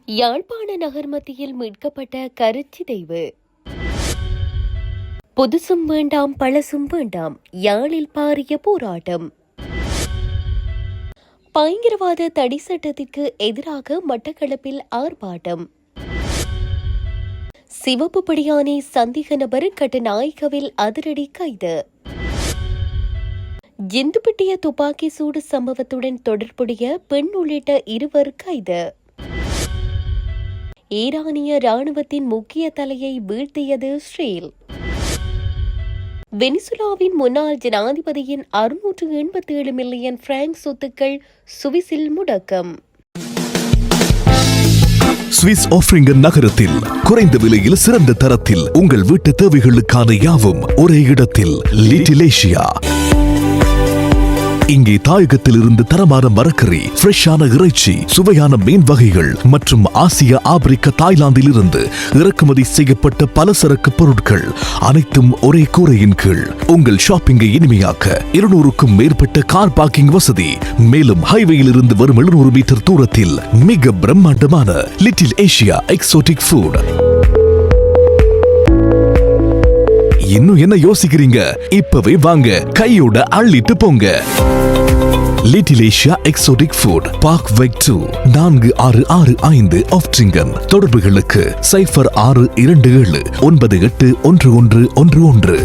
யாழ்ப்பாண நகர் மத்தியில் மீட்கப்பட்ட கருச்சிதைவு. புதுசும் வேண்டாம் பழசும் வேண்டாம், யாழில் பாரிய போராட்டம். பயங்கரவாத தடை சட்டத்திற்கு எதிராக மட்டக்களப்பில் ஆர்ப்பாட்டம். சிவப்பு படியானை சந்தேக நபர் கட்டுநாயக்கவில் அதிரடி கைது. ஜிந்துப்பட்டிய துப்பாக்கி சூடு சம்பவத்துடன் தொடர்புடைய பெண் உள்ளிட்ட 2 கைது. ஈரானிய ராணுவத்தின் முக்கிய தலையை வீழ்த்தியது இஸ்ரேல். வெனிசுலாவின் முன்னாள் ஜனாதிபதியின் 687 மில்லியன் பிராங்க் சொத்துக்கள் சுவிஸில் முடக்கம். சுவிஸ் ஆஃப்ரிங்கன் நகரத்தில் குறைந்த விலையில் சிறந்த தரத்தில் உங்கள் வீட்டு தேவைகளுக்கான யாவும் ஒரே இடத்தில். Little Asia. இங்கே தாயகத்திலிருந்து தரமான மரக்கறி, ஃப்ரெஷ்ஷான இறைச்சி, சுவையான மீன் வகைகள் மற்றும் ஆசிய, ஆப்பிரிக்க, தாய்லாந்தில் இருந்து இறக்குமதி செய்யப்பட்ட பலசரக்கு பொருட்கள் அனைத்தும் ஒரே கூரையின் கீழ். உங்கள் ஷாப்பிங்கை இனிமையாக்க 200க்கும் மேற்பட்ட கார் பார்க்கிங் வசதி. மேலும் ஹைவேயில் இருந்து வரும் 700 மீட்டர் தூரத்தில் மிக பிரம்மாண்டமான லிட்டில் ஏசியா எக்ஸோட்டிக் ஃபுட். இன்னும் என்ன யோசிக்கிறீங்க? இப்பவே வாங்க, கையோட அள்ளிட்டு போங்க. Little Asia exotic food, park வெக் 2, 4665 ஆஃப்ட்ரிங்கன். தொடர்புகளுக்கு 0627 981111.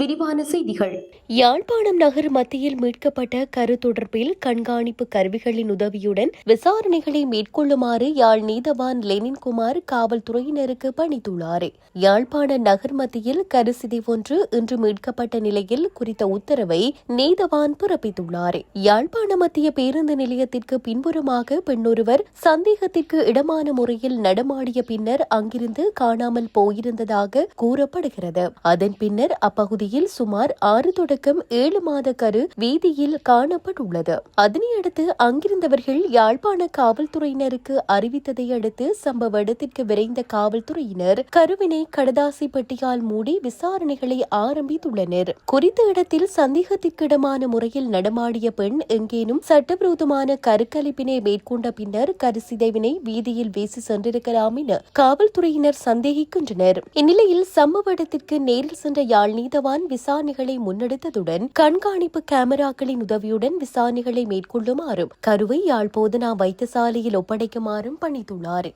விரிவான செய்திகள். யாழ்ப்பாணம் நகர் மத்தியில் மீட்கப்பட்ட கரு தொடர்பில் கண்காணிப்பு கருவிகளின் உதவியுடன் விசாரணைகளை மேற்கொள்ளுமாறு யாழ் நீதவான் லெனின்குமார் காவல்துறையினருக்கு பணித்துள்ளார். யாழ்ப்பாண நகர் மத்தியில் கருசிதைவொன்று இன்று மீட்கப்பட்ட நிலையில் குறித்த உத்தரவை நீதவான் பிறப்பித்துள்ளார். யாழ்ப்பாண மத்திய பேருந்து நிலையத்திற்கு பின்புறமாக பெண்ணொருவர் சந்தேகத்திற்கு இடமான முறையில் நடமாடிய பின்னர் அங்கிருந்து காணாமல் போயிருந்ததாக கூறப்படுகிறது. அதன் பின்னர் அப்பகுதியில் சுமார் 6 தொடக்கம் 7 மாத கரு வீதியில் காணப்பட்டுள்ளது. அதனையடுத்து அங்கிருந்தவர்கள் யாழ்ப்பாண காவல்துறையினருக்கு அறிவித்ததை அடுத்து சம்பவ இடத்திற்கு விரைந்த காவல்துறையினர் கருவினை கடதாசி பெட்டியால் மூடி விசாரணைகளை ஆரம்பித்துள்ளனர். குறித்த இடத்தில் சந்தேகத்திற்கிடமான முறையில் நடமாடிய பெண் எங்கேனும் சட்டவிரோதமான கருக்கலைப்பினை மேற்கொண்ட பின்னர் கருசிதைவினை வீதியில் வீசி சென்றிருக்கலாம் என காவல்துறையினர் சந்தேகிக்கின்றனர். இந்நிலையில் சம்பவ இடத்திற்கு நேரில் சென்ற யாழ் நீதவான் விசாரணைகளை முன்னெடுத்ததுடன் கண்காணிப்பு கேமராக்களின் உதவியுடன் விசாரணைகளை மேற்கொள்ளுமாறும் கருவை யாழ் போதனா வைத்தியசாலையில் ஒப்படைக்குமாறும் பணித்துள்ளார்.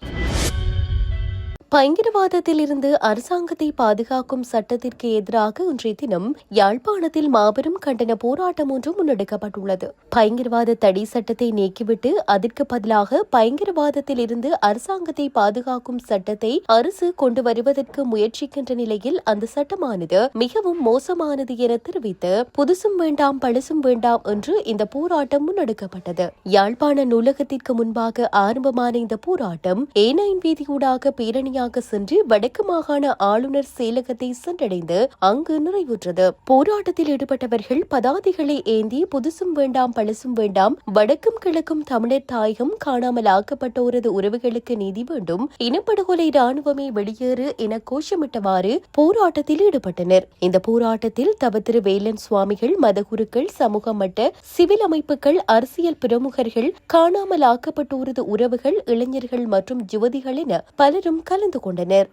பயங்கரவாதத்தில் இருந்து அரசாங்கத்தை பாதுகாக்கும் சட்டத்திற்கு எதிராக இன்றைய தினம் யாழ்ப்பாணத்தில் மாபெரும் கண்டன போராட்டம் ஒன்று முன்னெடுக்கப்பட்டுள்ளது. பயங்கரவாத தடை சட்டத்தை நீக்கிவிட்டு அதற்கு பதிலாக பயங்கரவாதத்தில் இருந்து அரசாங்கத்தை பாதுகாக்கும் சட்டத்தை அரசு கொண்டு வருவதற்கு முயற்சிக்கின்ற நிலையில் அந்த சட்டமானது மிகவும் மோசமானது என தெரிவித்து புதுசும் வேண்டாம் பழசும் வேண்டாம் என்று இந்த போராட்டம் முன்னெடுக்கப்பட்டது. யாழ்ப்பாண நூலகத்திற்கு முன்பாக ஆரம்பமான இந்த போராட்டம் ஏனையின் வீதியூடாக பேரணியாக சென்று வடக்கு மாகாண ஆளுநர் செயலகத்தை சென்றடைந்து அங்கு நிறைவுற்றது. போராட்டத்தில் ஈடுபட்டவர்கள் பதாதைகளை ஏந்தி புதுசும் வேண்டாம் பழசும் வேண்டாம், வடக்கும் கிழக்கும் தமிழர் தாயகம், காணாமல் ஆக்கப்பட்டோரது உறவுகளுக்கு நீதி வேண்டும், இனப்படுகொலை ராணுவமே வெளியேறு என கோஷமிட்டவாறு போராட்டத்தில் ஈடுபட்டனர். இந்த போராட்டத்தில் தவத்திரு வேலன் சுவாமிகள், மதகுருக்கள், சமூக மட்ட சிவில் அமைப்புகள், அரசியல் பிரமுகர்கள், காணாமல் ஆக்கப்பட்டோரது உறவுகள், இளைஞர்கள் மற்றும் யுவதிகள் என பலரும் கலந்து கொண்டனர்.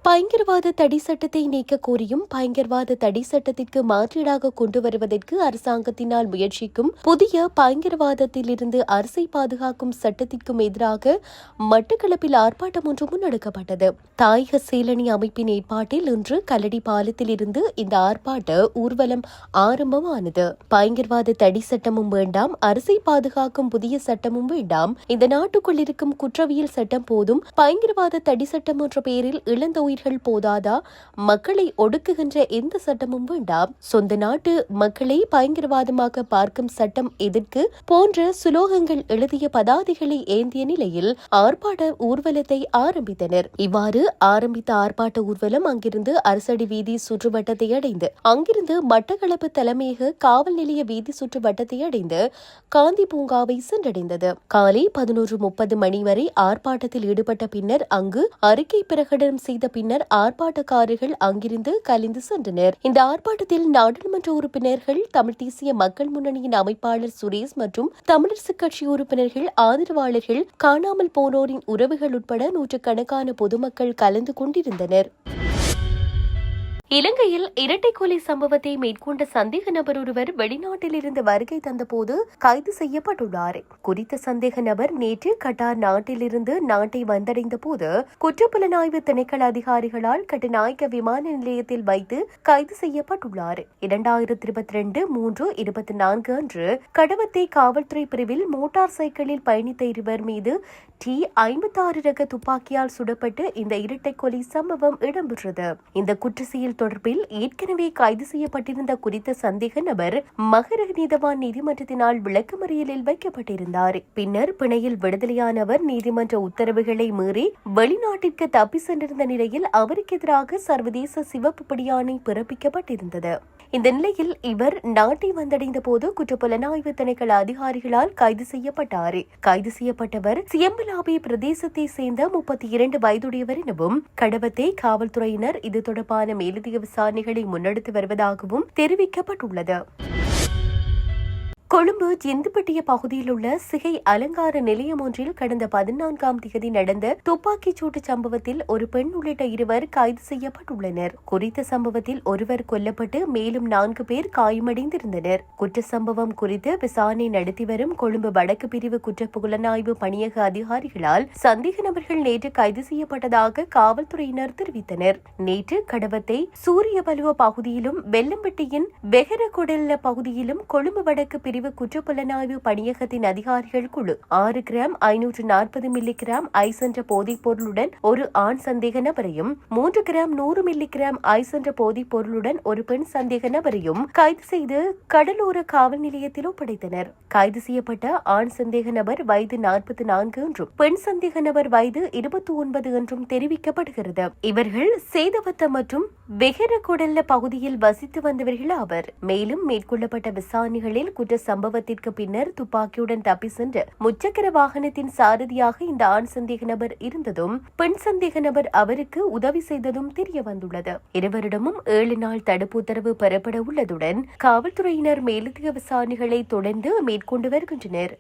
பயங்கரவாத தடை சட்டத்தை நீக்க கோரியும் பயங்கரவாத தடை சட்டத்திற்கு மாற்றீடாக கொண்டு வருவதற்கு அரசாங்கத்தினால் முயற்சிக்கும் புதிய பயங்கரவாதத்திலிருந்து அரசை பாதுகாக்கும் சட்டத்திற்கும் எதிராக மட்டக்களப்பில் ஆர்ப்பாட்டம் ஒன்று முன்னெடுக்கப்பட்டது. தாயக சேலனி அமைப்பின் ஏற்பாட்டில் இன்று கல்லடி பாலத்தில் இருந்து இந்த ஆர்ப்பாட்ட ஊர்வலம் ஆரம்பமானது. பயங்கரவாத தடை சட்டமும் வேண்டாம், அரசை பாதுகாக்கும் புதிய சட்டமும் வேண்டாம், இந்த நாட்டுக்குள் இருக்கும் குற்றவியல் சட்டம் போதும், பயங்கரவாத தடை சட்டம் என்ற பெயரில் இழந்த உயிர்கள் போதாதா, மக்களை ஒடுக்குகின்ற எந்த சட்டமும் வேண்டாம், சொந்த நாட்டு மக்களை பயங்கரவாதமாக பார்க்கும் சட்டம் எதற்கு போன்ற சுலோகங்கள் எழுதிய பதாதைகளை ஏந்திய நிலையில் ஆர்ப்பாட்ட ஊர்வலத்தை ஆரம்பித்தனர். இவ்வாறு ஆரம்பித்த ஆர்ப்பாட்ட ஊர்வலம் அங்கிருந்து அரசடி வீதி சுற்றுவட்டத்தை அடைந்து அங்கிருந்து மட்டக்களப்பு தலைமையக காவல் நிலைய வீதி சுற்றுவட்டத்தை அடைந்து காந்தி பூங்காவை சென்றடைந்தது. காலை 11:30 மணி வரை ஆர்ப்பாட்டத்தில் ஈடுபட்ட பின்னர் அங்கு அறிக்கை பிரகடனம் செய்த பின்னர் ஆர்ப்பாட்டக்காரர்கள் அங்கிருந்து கலைந்து சென்றனர். இந்த ஆர்ப்பாட்டத்தில் நாடாளுமன்ற உறுப்பினர்கள், தமிழ் தேசிய மக்கள் முன்னணியின் அமைப்பாளர் சுரேஷ் மற்றும் தமிழரசுக் கட்சி உறுப்பினர்கள், ஆதரவாளர்கள், காணாமல் போனோரின் உறவுகள் உட்பட நூற்றுக்கணக்கான பொதுமக்கள் கலந்து கொண்டிருந்தனர். இலங்கையில் இரட்டை கொலை சம்பவத்தை மேற்கொண்ட சந்தேக நபர் ஒருவர் வெளிநாட்டிலிருந்து வருகை தந்தபோது கைது செய்யப்பட்டுள்ளார். குறித்த சந்தேக நபர் நேற்று கட்டார் நாட்டிலிருந்து நாட்டை வந்தடைந்த போது குற்றப்புலனாய்வு திணைக்கள அதிகாரிகளால் கட்டுநாயக்க விமான நிலையத்தில் வைத்து கைது செய்யப்பட்டுள்ளார். 2022/3/24 அன்று கடவத்தை காவல்துறை பிரிவில் மோட்டார் சைக்கிளில் பயணித்த இருவர் மீது T56 ரக துப்பாக்கியால் சுடப்பட்டு இந்த இரட்டை கொலை சம்பவம் இடம்பெற்றது. இந்த குற்றச்செயல் தொடர்பில் ஏற்கனவே கைது செய்யப்பட்டிருந்த குறித்த சந்தேக நபர் மகர நீதவான் நீதிமன்றத்தினால் விளக்கமறியலில் வைக்கப்பட்டிருந்தார். பின்னர் பிணையில் விடுதலையானவர் நீதிமன்ற உத்தரவுகளை மீறி வெளிநாட்டிற்கு தப்பி சென்றிருந்த நிலையில் அவருக்கு எதிராக சர்வதேச சிவப்பு பிடியாணை பிறப்பிக்கப்பட்டிருந்தது. இந்த நிலையில் இவர் நாட்டை வந்தடைந்த போது குற்றப்புலனாய்வு திணைக்கள அதிகாரிகளால் கைது செய்யப்பட்டார். கைது செய்யப்பட்டவர் சியம்பலாபி பிரதேசத்தை சேர்ந்த 32 வயதுடையவர் எனவும் கடவத்தை காவல்துறையினர் இது தொடர்பான மேலதிக விசாரணைகளை முன்னெடுத்து வருவதாகவும் தெரிவிக்கப்பட்டுள்ளது. கொழும்பு ஜிந்துப்பட்டிய பகுதியில் உள்ள சிகை அலங்கார நிலையம் ஒன்றில் கடந்த 14ஆம் தேதி நடந்த துப்பாக்கிச் சூட்டு சம்பவத்தில் ஒரு பெண் உள்ளிட்ட இருவர் கைது செய்யப்பட்டுள்ளனர். குறித்த சம்பவத்தில் ஒருவர் கொல்லப்பட்டு மேலும் 4 பேர் காயமடைந்திருந்தனர். குற்ற சம்பவம் குறித்து விசாரணை நடத்தி வரும் கொழும்பு வடக்கு பிரிவு குற்றப்புலனாய்வு பணியக அதிகாரிகளால் சந்தேக நபர்கள் நேற்று கைது செய்யப்பட்டதாக காவல்துறையினர் தெரிவித்தனர். நேற்று கடவத்தை சூரியபலுவ பகுதியிலும் வெள்ளம்பட்டியின் வெகரகொடல்ல பகுதியிலும் கொழும்பு வடக்கு பிரிவு குற்றப்புலனாய்வு பணியகத்தின் அதிகாரிகள் குழு 6 கிராம் 540 மில்லிகிராம் ஐஸ் என்ற போதைப் பொருளுடன் ஒரு ஆண் சந்தேக நபரையும் 3 கிராம் 100 மில்லிகிராம் ஐஸ் என்ற போதைப் பொருளுடன் ஒரு பெண் சந்தேக நபரையும் கைது செய்து கடலோர காவல் நிலையத்தில் ஒப்படைத்தனர். கைது செய்யப்பட்ட ஆண் சந்தேக நபர் வயது 44 என்றும் பெண் சந்தேக நபர் வயது 29 என்றும் தெரிவிக்கப்படுகிறது. இவர்கள் சேதவத்த மற்றும் வெகரகொடல்ல பகுதியில் வசித்து வந்தவர்கள் ஆவர். மேலும் மேற்கொள்ளப்பட்ட விசாரணைகளில் குற்ற சம்பவத்திற்கு பின்னர் துப்பாக்கியுடன் தப்பி சென்ற முச்சக்கர வாகனத்தின் சாரதியாக இந்த ஆண் சந்தேக நபர் இருந்ததும் பெண் சந்தேக நபர் அவருக்கு உதவி செய்ததும் தெரிய வந்துள்ளது. இருவரிடமும் 7 நாள் தடுப்பு உத்தரவு பெறப்பட உள்ளதுடன் காவல்துறையினர் மேலதிக விசாரணைகளை தொடர்ந்து மேற்கொண்டு வருகின்றனர்.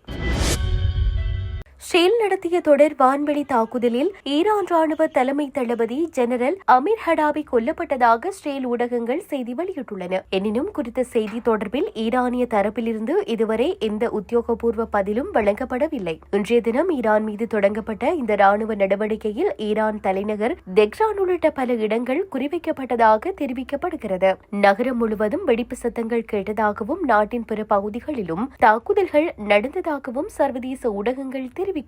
ஷேல் நடத்திய தொடர் வான்வெளி தாக்குதலில் ஈரான் ராணுவ தலைமை தளபதி ஜெனரல் அமீர் ஹடாபி கொல்லப்பட்டதாக ஷேல் ஊடகங்கள் செய்தி வெளியிட்டுள்ளன. எனினும் குறித்த செய்தி தொடர்பில் ஈரானிய தரப்பிலிருந்து இதுவரை எந்த உத்தியோகபூர்வ பதிலும் வழங்கப்படவில்லை. இன்றைய தினம் ஈரான் மீது தொடங்கப்பட்ட இந்த ராணுவ நடவடிக்கையில் ஈரான் தலைநகர் தெஹ்ரான் உள்ளிட்ட பல இடங்கள் குறிவைக்கப்பட்டதாக தெரிவிக்கப்படுகிறது. நகரம் முழுவதும் வெடிப்பு சத்தங்கள் கேட்டதாகவும் நாட்டின் பிற பகுதிகளிலும் தாக்குதல்கள் நடந்ததாகவும் சர்வதேச ஊடகங்கள் தெரிவிக்கின்றன.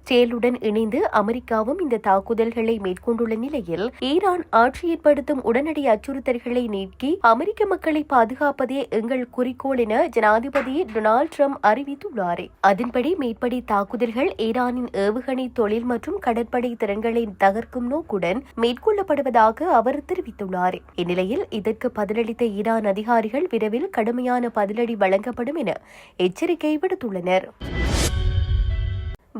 செயலுடன் இணைந்து அமெரிக்காவும் இந்த தாக்குதல்களை மேற்கொண்டுள்ள நிலையில் ஈரான் ஆட்சி ஏற்படுத்தும் உடனடி அச்சுறுத்தல்களை நீக்கி அமெரிக்க மக்களை பாதுகாப்பதே எங்கள் குறிக்கோள் என ஜனாதிபதி டொனால்ட் ட்ரம்ப் அறிவித்துள்ளார். அதன்படி மேற்படி தாக்குதல்கள் ஈரானின் ஏவுகணை தொழில் மற்றும் கடற்படை திறன்களை தகர்க்கும் நோக்குடன் மேற்கொள்ளப்படுவதாக அவர் தெரிவித்துள்ளார். இந்நிலையில் இதற்கு பதிலளித்த ஈரான் அதிகாரிகள் விரைவில் கடுமையான பதிலடி வழங்கப்படும் என எச்சரிக்கை விடுத்துள்ளனர்.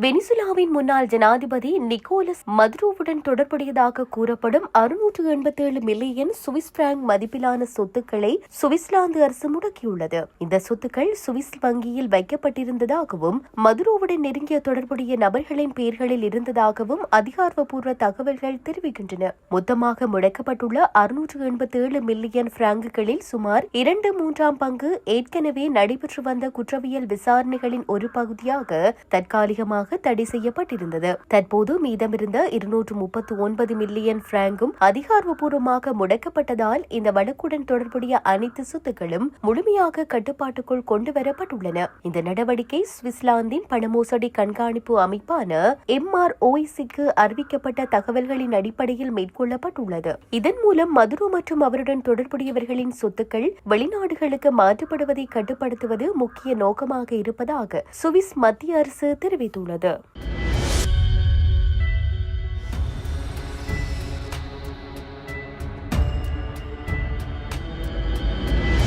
வெனிசுலாவின் முன்னாள் ஜனாதிபதி நிக்கோலஸ் மதுரோவுடன் தொடர்புடையதாக கூறப்படும் 687 மில்லியன் சுவிஸ் பிராங்க் மதிப்பிலான சொத்துக்களை சுவிட்சர்லாந்து அரசு முடக்கியுள்ளது. இந்த சொத்துக்கள் சுவிஸ் வங்கியில் வைக்கப்பட்டிருந்ததாகவும் மதுரோவுடன் நெருங்கிய தொடர்புடைய நபர்களின் பெயர்களில் இருந்ததாகவும் அதிகாரப்பூர்வ தகவல்கள் தெரிவிக்கின்றன. மொத்தமாக முடக்கப்பட்டுள்ள 687 மில்லியன் பிராங்குகளில் சுமார் 2/3 பங்கு ஏற்கனவே நடைபெற்று வந்த குற்றவியல் விசாரணைகளின் ஒரு பகுதியாக தற்காலிகமாக தடை செய்யப்பட்டிருந்தது. தற்போது மீதமிருந்த 239 மில்லியன் பிராங்கும் அதிகாரப்பூர்வமாக முடக்கப்பட்டதால் இந்த வழக்குடன் தொடர்புடைய அனைத்து சொத்துக்களும் முழுமையாக கட்டுப்பாட்டுக்குள் கொண்டுவரப்பட்டுள்ளன. இந்த நடவடிக்கை சுவிட்சர்லாந்தின் பணமோசடி கண்காணிப்பு அமைப்பான MROIC-க்கு அறிவிக்கப்பட்ட தகவல்களின் அடிப்படையில் மேற்கொள்ளப்பட்டுள்ளது. இதன் மூலம் மதுரோ மற்றும் அவருடன் தொடர்புடையவர்களின் சொத்துக்கள் வெளிநாடுகளுக்கு மாற்றப்படுவதை கட்டுப்படுத்துவது முக்கிய நோக்கமாக இருப்பதாக சுவிஸ் மத்திய அரசு தெரிவித்துள்ளது.